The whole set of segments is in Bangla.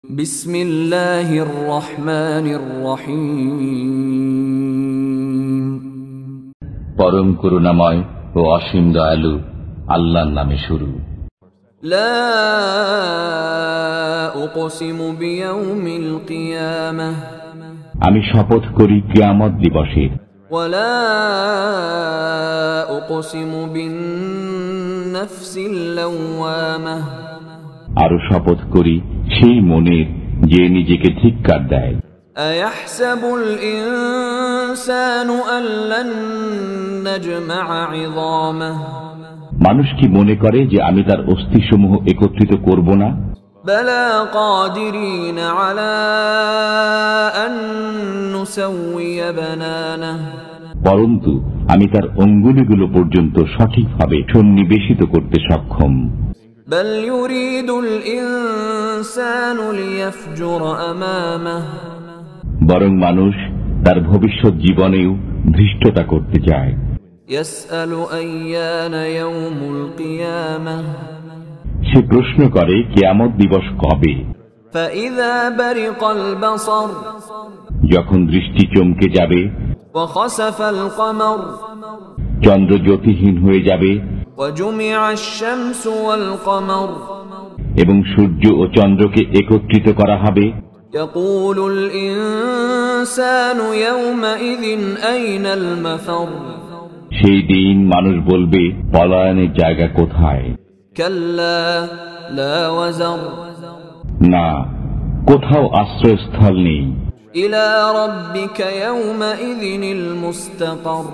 বিসমিল্লাহির রহমানির রহিম। পরম করুণাময় ও অসীম দয়ালু আল্লাহর নামে শুরু। লা উকসিমু বিয়াউমিল কিয়ামাহ, আমি শপথ করি কিয়ামত দিবসের। ওয়ালা উকসিমু বিন-নাফসিল লাওয়ামাহ, আরো শপথ করি সেই মনের যে নিজেকে ধিক্কার দেয়। আয়াহসাবুল ইনসানু আল্লান নাজমা'a 'ইযামাহ, মানুষ কি মনে করে যে আমি তার অস্থিসমূহ একত্রিত করব না? বালা কাদিরিন আলা আন নুসাউইয়া বানানাহ, পরন্তু আমি তার অঙ্গুলিগুলো পর্যন্ত সঠিকভাবে সন্নিবেশিত করতে সক্ষম। বাল ইউরিদুল ইনসানু লিয়াফজুরা আমামাহ, বরং মানুষ তার ভবিষ্যৎ জীবনেও ধৃষ্টতা করতে চায়। ইয়াসআলু আইয়ানা ইয়াউমুল কিয়ামাহ, সে প্রশ্ন করে কিয়ামত দিবস কবে। ফাইযা বারিকাল বাসার, যখন দৃষ্টি চমকে যাবে, ওয়া খাসাফাল কমার, চন্দ্র জ্যোতিহীন হয়ে যাবে, ওয়া জুমি'আশ শামসু ওয়াল কমার, এবং সূর্য ও চন্দ্রকে একত্রিত করা হবে। ইয়াকুলুল ইনসানু ইয়াওমাইযিন আইনাল মাফার, সেই দিন মানুষ বলবে পলায়নের জায়গা কোথায়। কাল্লা লা ওয়াজার, না, কোথাও আশ্রয়স্থল নেই। ইলা রাব্বিকা ইয়াওমাইযিনিল মুস্তাকার,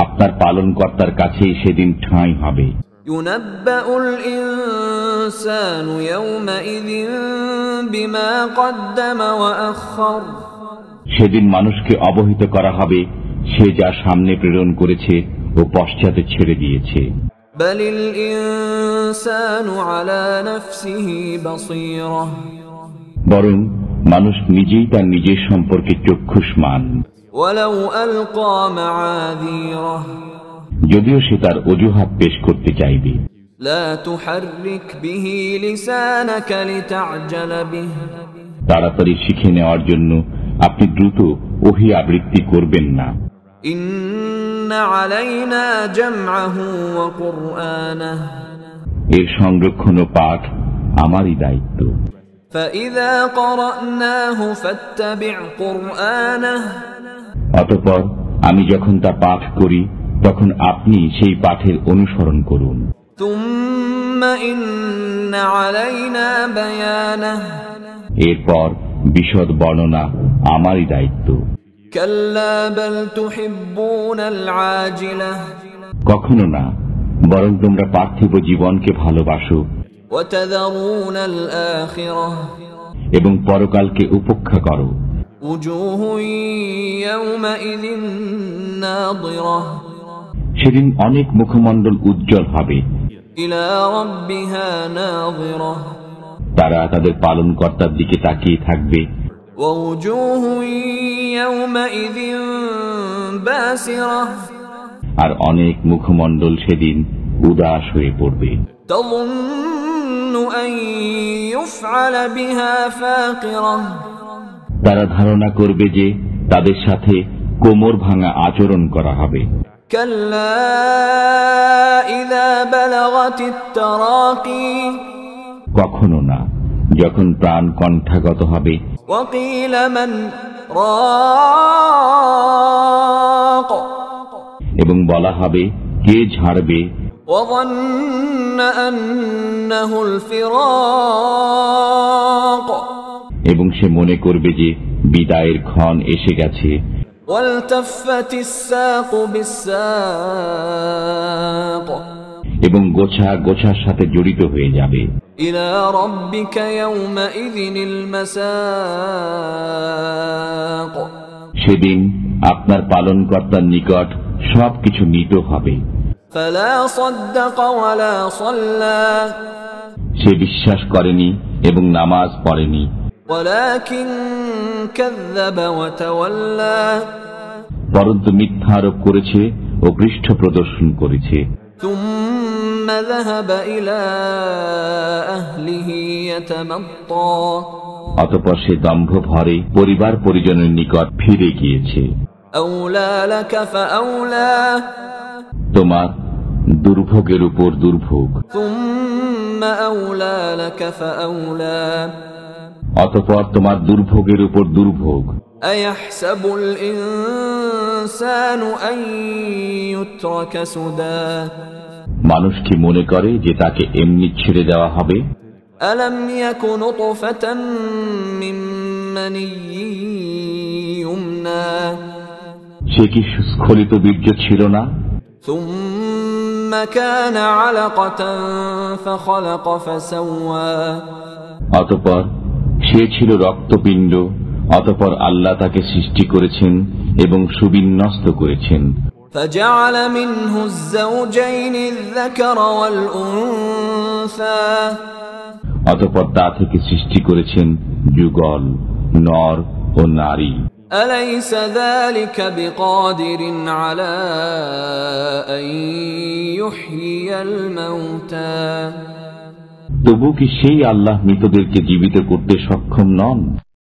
আপনার পালনকর্তার কাছেই সেদিন ঠাঁই হবে। ইউনাব্বাউল ইনসানু ইয়াওমাইযিন বিমা কদ্দামা ওয়া আখার, সেদিন মানুষকে অবহিত করা হবে সে যা সামনে প্রেরণ করেছে ও পশ্চাতে ছেড়ে দিয়েছে। বালিল ইনসানু আলা নাফসিহি বাসীরা, বরং মানুষ নিজেই তার নিজের সম্পর্কে চক্ষুষ্মান। ওয়ালাউ আলকা মাআযীরা, যদিও সে তার অজুহাত পেশ করতে চাইবে। লা তুহাররিক বিহি লিসানাকা লিতা'জালা বিহি, তাড়াতাড়ি শিখে নেওয়ার জন্য আপনি দ্রুত ওহী আবৃত্তি করবেন না। ইন্না আলাইনা জামআহু ওয়া কুরআনাহ, এর সংরক্ষণ ও পাঠ আমারই দায়িত্ব। ফাইযা ক্বরা'নাহু ফাত্তাবি' কুরআনাহ, অতঃপর আমি যখন তা পাঠ করি তখন আপনি সেই পাঠের অনুসরণ করুন। থুম্মা ইন্না আলাইনা বায়ানাহ, এরপর বিশদ বর্ণনা আমারই দায়িত্ব। কাল্লা বাল তুহিব্বুনাল আজিলাহ, কখনো না, বরং তোমরা পার্থিব জীবনকে ভালোবাসো ওয়া তাযারুনাল আখিরাহ, এবং পরকালকে উপেক্ষা করো। উজুহুন ইয়াওমাইযিন নাযিরাহ, সেদিন অনেক মুখমণ্ডল উজ্জ্বল হবে। ইলা রাব্বিহা নাযিরাহ, তারা তাদের পালনকর্তার দিকে তাকিয়ে থাকবে। ওয়া উজুহুন ইয়াওমাইযিন বাসিরাহ, আর অনেক মুখমণ্ডল সেদিন উদাস হয়ে পড়বে। তাযুন্নু আন ইউফআলা বিহা ফাকিরাহ, তারা ধারণা করবে যে তাদের সাথে কোমর ভাঙা আচরণ করা হবে। কাল্লা ইযা বালাগাতিত তারাকি, কখনো না, যখন প্রাণ কণ্ঠাগত হবে। ওয়া কিলা মান রাক, এবং বলা হবে কে ঝাড়বে। ওয়া যান্না আন্নাহুল ফিরাক, এবং সে মনে করবে যে বিদায়ের ক্ষণ এসে গেছে। ওয়ালতাফাতিস সাকু বিস-সাক, এবং গোছা গোছার সাথে জড়িত হয়ে যাবে। ইলা রাব্বিকা ইয়াওমাইযিনিল মাসাক, সেদিন আপনার পালনকর্তার নিকট সবকিছু নিত হবে। ফালা সাদ্দাকা ওয়ালা সাল্লা, সে বিশ্বাস করেনি এবং নামাজ পড়েনি। ওয়ালাকিন কাযযাবা ওয়া তাওয়াল্লা, পরন্তু মিথ্যা আরোপ করেছে ও পৃষ্ঠ প্রদর্শন করেছে। ثم ذهب إلى أهله يتمطى অতঃপর সে দম্ভ ভরে পরিবার পরিজনের নিকট ফিরে গিয়েছে। أولى لك فأولى তোমার দুর্ভোগের উপর দুর্ভোগ, ثم أولى لك فأولى অতঃপর তোমার দুর্ভোগের উপর দুর্ভোগ। أيحسب الإنسان أن يترك سدى মানুষ কি মনে করে যে তাকে এমনি ছেড়ে দেওয়া হবে? ألم يك نطفة من مني يمنى সে কি স্খলিত বীর্য ছিল না? ثم كان علقة فخلق فسوى অতঃপর সে ছিল রক্তপিণ্ড, অতঃপর আল্লাহ তাকে সৃষ্টি করেছেন এবং সুবিন্যস্ত করেছেন। فجعل منه الزوجين الذكر والأنثى অতঃপর তা থেকে সৃষ্টি করেছেন যুগল, নর ও নারী। أليس ذلك بقادر على أن يحيي الموتى তবু কি সেই আল্লাহ মৃতদেরকে জীবিত করতে সক্ষম নন?